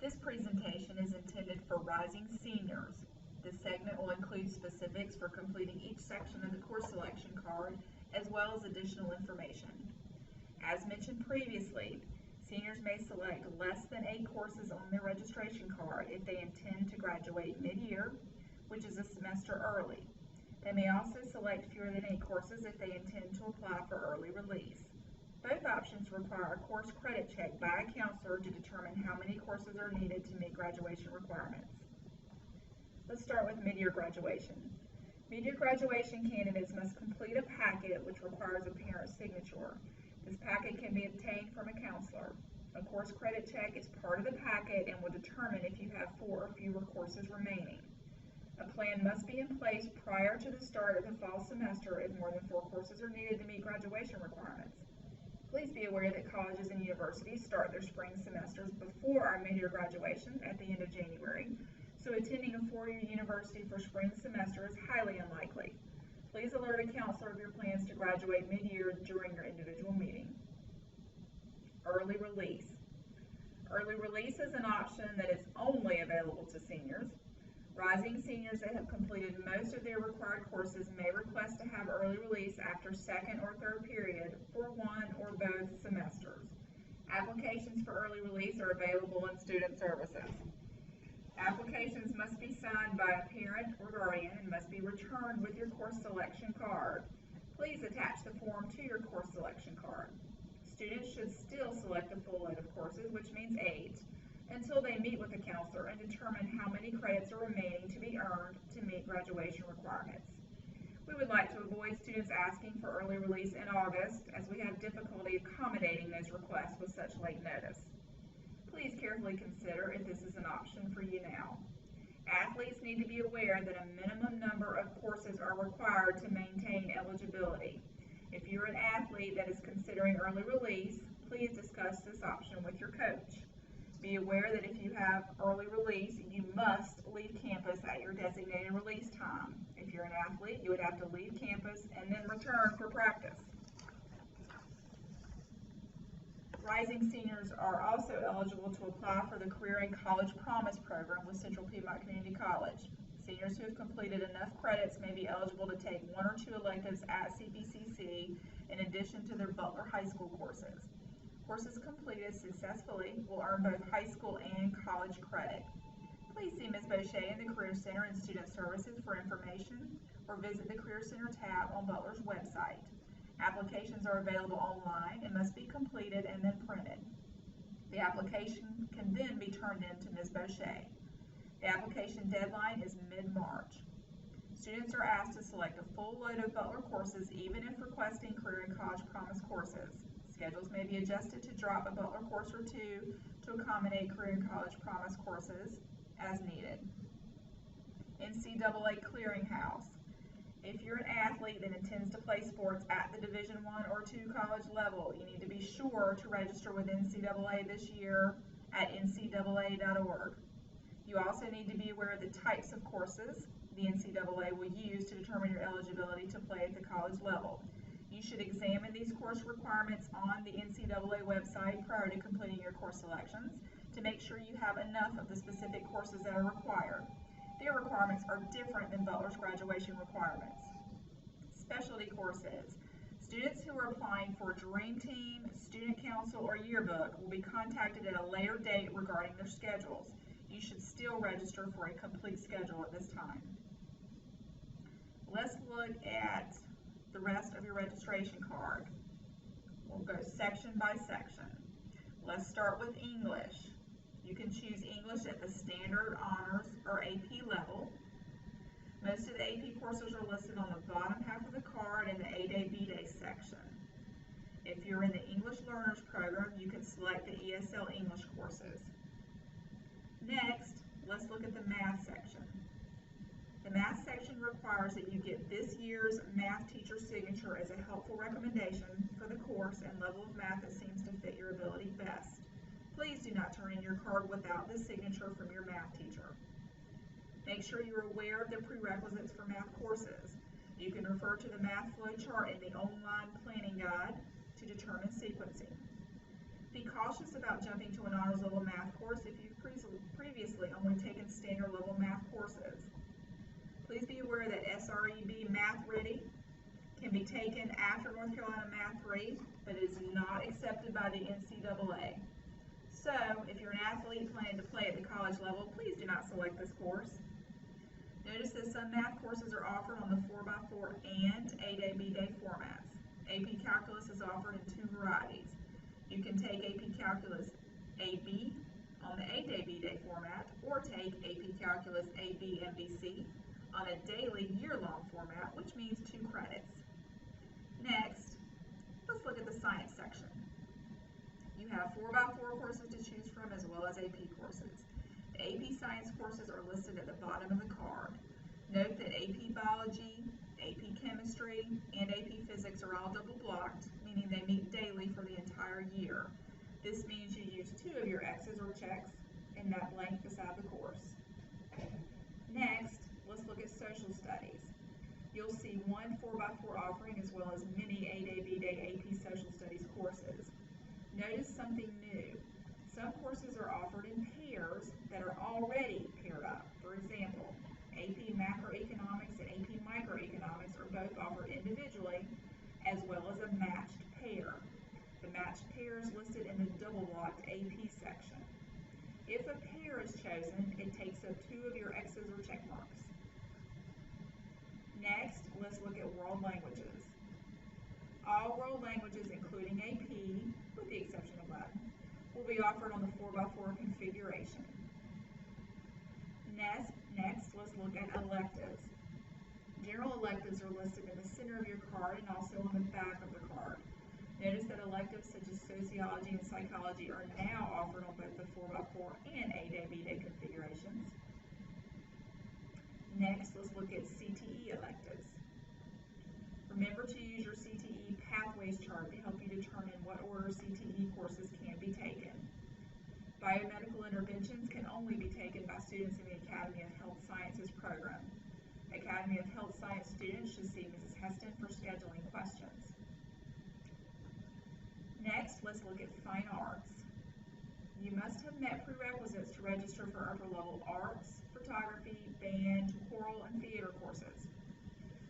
This presentation is intended for rising seniors. This segment will include specifics for completing each section of the course selection card, as well as additional information. As mentioned previously, seniors may select less than 8 courses on their registration card if they intend to graduate mid-year, which is a semester early. They may also select fewer than 8 courses if they intend to apply for early release. Both options require a course credit check by a counselor to determine how many courses are needed to meet graduation requirements. Let's start with mid-year graduation. Mid-year graduation candidates must complete a packet which requires a parent's signature. This packet can be obtained from a counselor. A course credit check is part of the packet and will determine if you have 4 or fewer courses remaining. A plan must be in place prior to the start of the fall semester if more than 4 courses are needed to meet graduation requirements. Please be aware that colleges and universities start their spring semesters before our mid-year graduation at the end of January, so attending a 4-year university for spring semester is highly unlikely. Please alert a counselor of your plans to graduate mid-year during your individual meeting. Early release. Early release is an option that is only available to seniors. Rising seniors that have completed most of their required courses may request to have early release after 2nd or 3rd period for one or both semesters. Applications for early release are available in Student Services. Applications must be signed by a parent or guardian and must be returned with your course selection card. Please attach the form to your course selection card. Students should still select a full load of courses, which means 8, until they meet with a counselor and determine how many credits are remaining to be earned to meet graduation requirements. We would like to avoid students asking for early release in August, as we have difficulty accommodating those requests with such late notice. Please carefully consider if this is an option for you now. Athletes need to be aware that a minimum number of courses are required to maintain eligibility. If you're an athlete that is considering early release, please discuss this option with your coach. Be aware that if you have early release, you must leave campus at your designated release time. If you're an athlete, you would have to leave campus and then return for practice. Rising seniors are also eligible to apply for the Career and College Promise program with Central Piedmont Community College. Seniors who have completed enough credits may be eligible to take 1 or 2 electives at CPCC in addition to their Butler High School courses. Courses completed successfully will earn both high school and college credit. Please see Ms. Boucher in the Career Center and Student Services for information, or visit the Career Center tab on Butler's website. Applications are available online and must be completed and then printed. The application can then be turned in to Ms. Boucher. The application deadline is mid-March. Students are asked to select a full load of Butler courses even if requesting Career and College Promise courses. Schedules may be adjusted to drop a Butler course or 2 to accommodate Career and College Promise courses as needed. NCAA Clearinghouse. If you're an athlete that intends to play sports at the Division I or II college level, you need to be sure to register with NCAA this year at ncaa.org. You also need to be aware of the types of courses the NCAA will use to determine your eligibility to play at the college level. You should examine these course requirements on the NCAA website prior to completing your course selections to make sure you have enough of the specific courses that are required. Their requirements are different than Butler's graduation requirements. Specialty courses. Students who are applying for Dream Team, Student Council, or Yearbook will be contacted at a later date regarding their schedules. You should still register for a complete schedule at this time. Let's look at the rest of your registration card. We'll go section by section. Let's start with English. You can choose English at the standard, honors, or AP level. Most of the AP courses are listed on the bottom half of the card in the A-Day, B-Day section. If you're in the English Learners program, you can select the ESL English courses. Next, let's look at the math section. The math section requires that you get this year's math teacher signature as a helpful recommendation for the course and level of math that seems to fit your ability best. Please do not turn in your card without the signature from your math teacher. Make sure you're aware of the prerequisites for math courses. You can refer to the math flow chart in the online planning guide to determine sequencing. Be cautious about jumping to an honors level math course if you've previously only taken standard level math courses. Please be aware that SREB Math Ready can be taken after North Carolina Math 3, but is not accepted by the NCAA. So, if you're an athlete planning to play at the college level, please do not select this course. Notice that some math courses are offered on the 4x4 and A-Day, B-Day formats. AP Calculus is offered in two varieties. You can take AP Calculus AB on the A-Day, B-Day format, or take AP Calculus AB and BC on a daily, year-long format, which means 2 credits. Next, let's look at the science section. You have 4x4 courses to choose from as well as AP courses. The AP Science courses are listed at the bottom of the card. Note that AP Biology, AP Chemistry, and AP Physics are all double blocked, meaning they meet daily for the entire year. This means you use 2 of your X's or checks in that blank beside the course. Next, let's look at social studies. You'll see one 4x4 offering as well as many A-Day, B-Day AP social studies courses. Notice something new. Some courses are offered in pairs that are already paired up. For example, AP Macroeconomics and AP Microeconomics are both offered individually as well as a matched pair. The matched pair is listed in the double-blocked AP section. If a pair is chosen, it takes up 2 of your X's or check marks. Next, let's look at world languages. All world languages, including AP, with the exception of Latin, will be offered on the 4x4 configuration. Next, let's look at electives. General electives are listed in the center of your card and also on the back of the card. Notice that electives such as sociology and psychology are now offered on both the 4x4 and A-Day, B-Day configurations. Next, let's look at CTE electives. Remember to use your CTE pathways chart to help you determine what order CTE courses can be taken. Biomedical interventions can only be taken by students in the Academy of Health Sciences program. Academy of Health Science students should see Mrs. Heston for scheduling questions. Next, let's look at fine arts. You must have met prerequisites to register for upper level arts, photography, band, choral, and theater courses.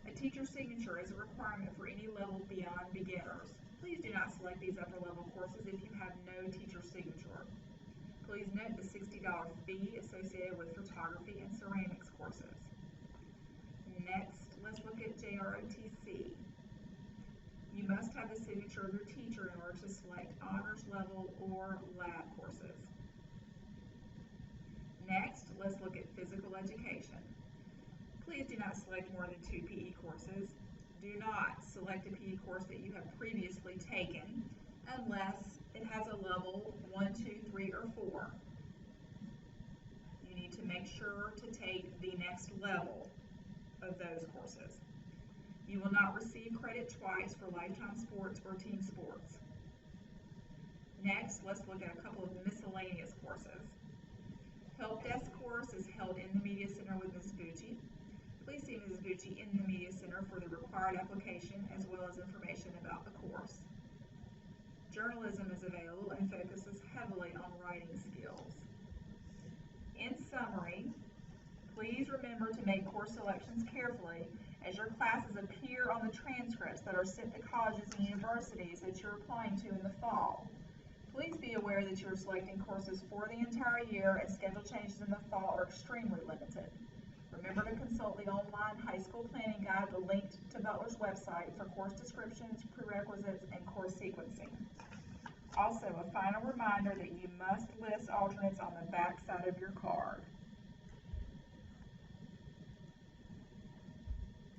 A teacher's signature is a requirement for any level beyond beginners. Please do not select these upper level courses if you have no teacher's signature. Please note the $60 fee associated with photography and ceramics courses. Next, let's look at JROTC. You must have the signature of your teacher in order to select honors level or lab courses. Next, let's look at physical education. Please do not select more than 2 PE courses. Do not select a PE course that you have previously taken unless it has a level 1, 2, 3, or 4. You need to make sure to take the next level of those courses. You will not receive credit twice for lifetime sports or team sports. Next, let's look at a couple of miscellaneous courses. Help Desk course is held in the Media Center with Ms. Bucci. Please see Ms. Bucci in the Media Center for the required application as well as information about the course. Journalism is available and focuses heavily on writing skills. In summary, please remember to make course selections carefully as your classes appear on the transcripts that are sent to colleges and universities that you're applying to in the fall. Please be aware that you are selecting courses for the entire year and schedule changes in the fall are extremely limited. Remember to consult the online high school planning guide linked to Butler's website for course descriptions, prerequisites, and course sequencing. Also, a final reminder that you must list alternates on the back side of your card.